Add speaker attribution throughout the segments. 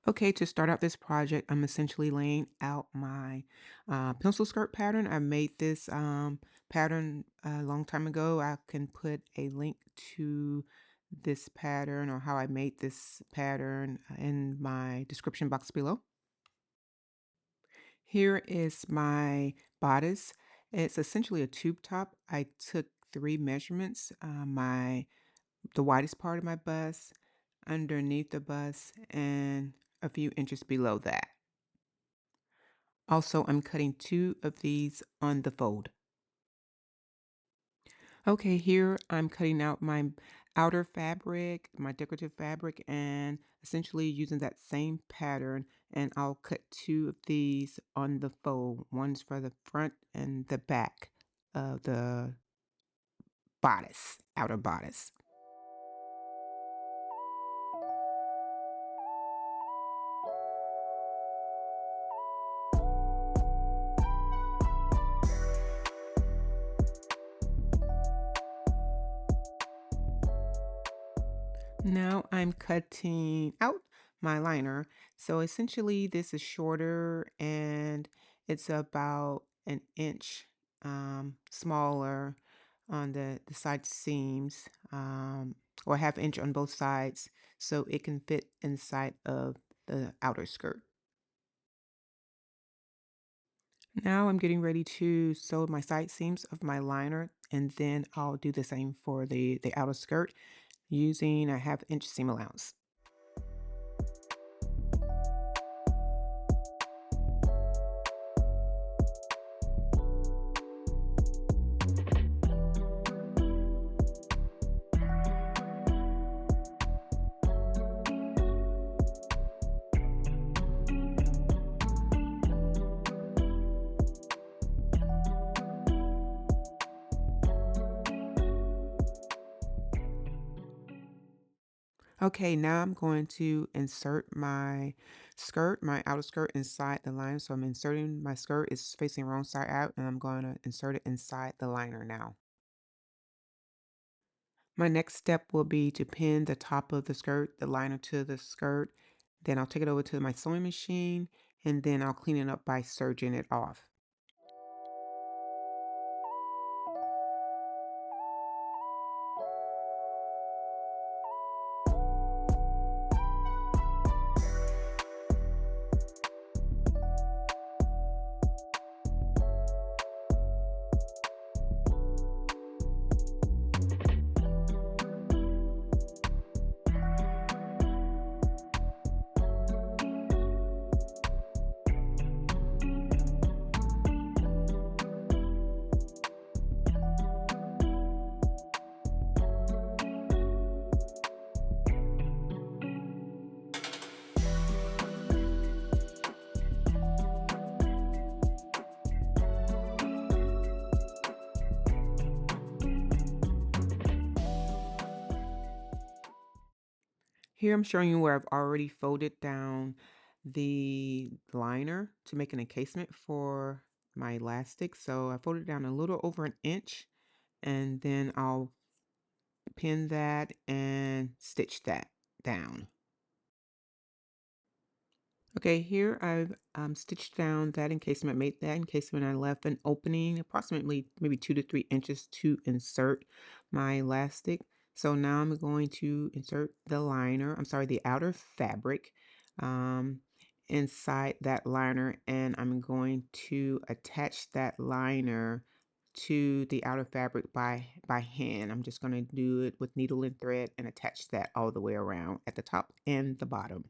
Speaker 1: Okay, to start out this project, I'm essentially laying out my pencil skirt pattern. I made this pattern a long time ago. I can put a link to this pattern or how I made this pattern in my description box below. Here is my bodice. It's essentially a tube top. I took three measurements, the widest part of my bust, underneath the bust, and a few inches below that. Also, I'm cutting two of these on the fold. Okay, here I'm cutting out my outer fabric, my decorative fabric, and essentially using that same pattern. And I'll cut two of these on the fold. One's for the front and the back of the bodice, outer bodice. Now I'm cutting out my liner. So essentially this is shorter and it's about an inch smaller on the side seams, or half inch on both sides so it can fit inside of the outer skirt. Now I'm getting ready to sew my side seams of my liner, and then I'll do the same for the outer skirt using a half inch seam allowance. Okay, now I'm going to insert my skirt, my outer skirt inside the liner. So I'm inserting my skirt is facing wrong side out, and I'm going to insert it inside the liner now. My next step will be to pin the top of the skirt, the liner to the skirt. Then I'll take it over to my sewing machine, and then I'll clean it up by serging it off. Here I'm showing you where I've already folded down the liner to make an encasement for my elastic. So I folded down a little over an inch, and then I'll pin that and stitch that down. Okay, here I've stitched down that encasement, made that encasement. I left an opening approximately maybe 2 to 3 inches to insert my elastic. So now I'm going to insert the liner, I'm sorry, the outer fabric um, inside that liner, and I'm going to attach that liner to the outer fabric by hand. I'm just going to do it with needle and thread and attach that all the way around at the top and the bottom.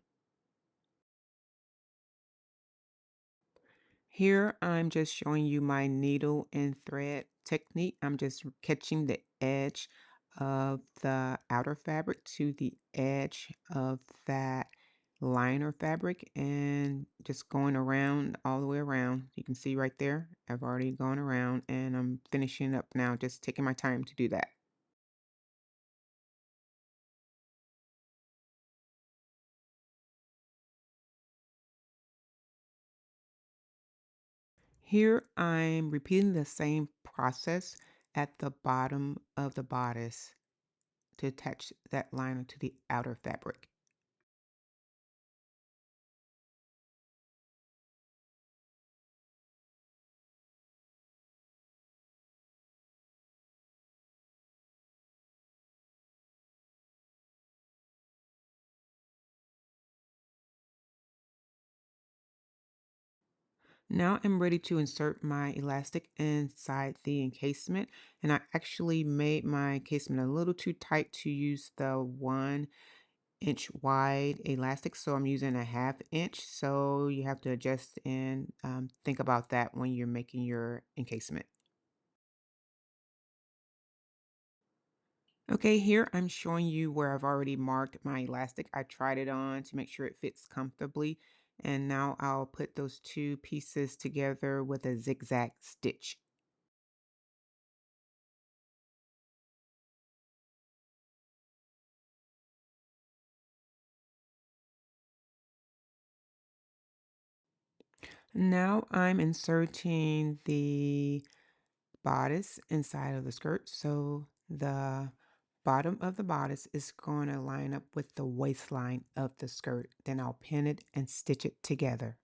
Speaker 1: Here, I'm just showing you my needle and thread technique. I'm just catching the edge of the outer fabric to the edge of that liner fabric and just going around all the way around. You can see right there, I've already gone around and I'm finishing up now, just taking my time to do that. Here, I'm repeating the same process at the bottom of the bodice to attach that liner to the outer fabric. Now I'm ready to insert my elastic inside the encasement, and I actually made my encasement a little too tight to use the 1 inch wide elastic, so I'm using a 1/2 inch. So you have to adjust and think about that when you're making your encasement. Okay, here I'm showing you where I've already marked my elastic. I tried it on to make sure it fits comfortably, and now I'll put those two pieces together with a zigzag stitch. Now I'm inserting the bodice inside of the skirt. So the bottom of the bodice is going to line up with the waistline of the skirt. Then I'll pin it and stitch it together.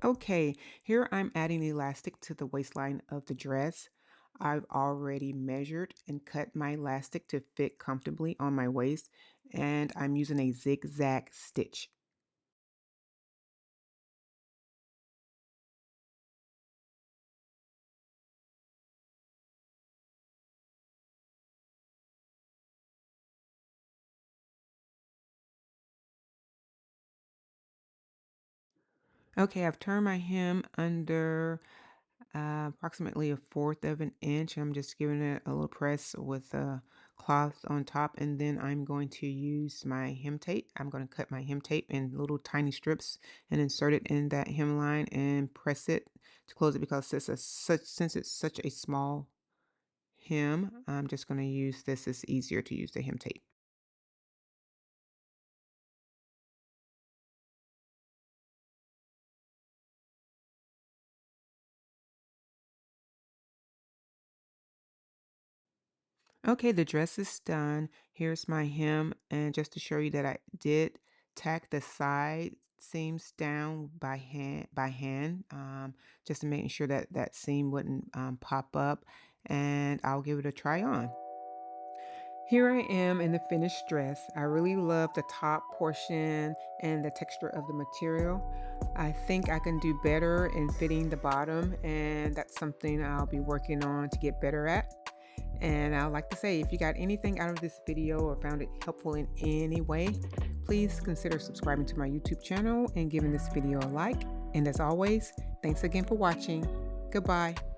Speaker 1: Okay, here I'm adding the elastic to the waistline of the dress. I've already measured and cut my elastic to fit comfortably on my waist, and I'm using a zigzag stitch. Okay, I've turned my hem under approximately 1/4 of an inch. I'm just giving it a little press with a cloth on top, and then I'm going to use my hem tape. I'm going to cut my hem tape in little tiny strips and insert it in that hemline and press it to close it because since it's such a small hem, I'm just going to use this. It's easier to use the hem tape. Okay, the dress is done. Here's my hem, and just to show you that I did tack the side seams down by hand, just to making sure that that seam wouldn't pop up, and I'll give it a try on. Here I am in the finished dress. I really love the top portion and the texture of the material. I think I can do better in fitting the bottom, and that's something I'll be working on to get better at. And I'd like to say, if you got anything out of this video or found it helpful in any way, please consider subscribing to my YouTube channel and giving this video a like. And as always, thanks again for watching. Goodbye.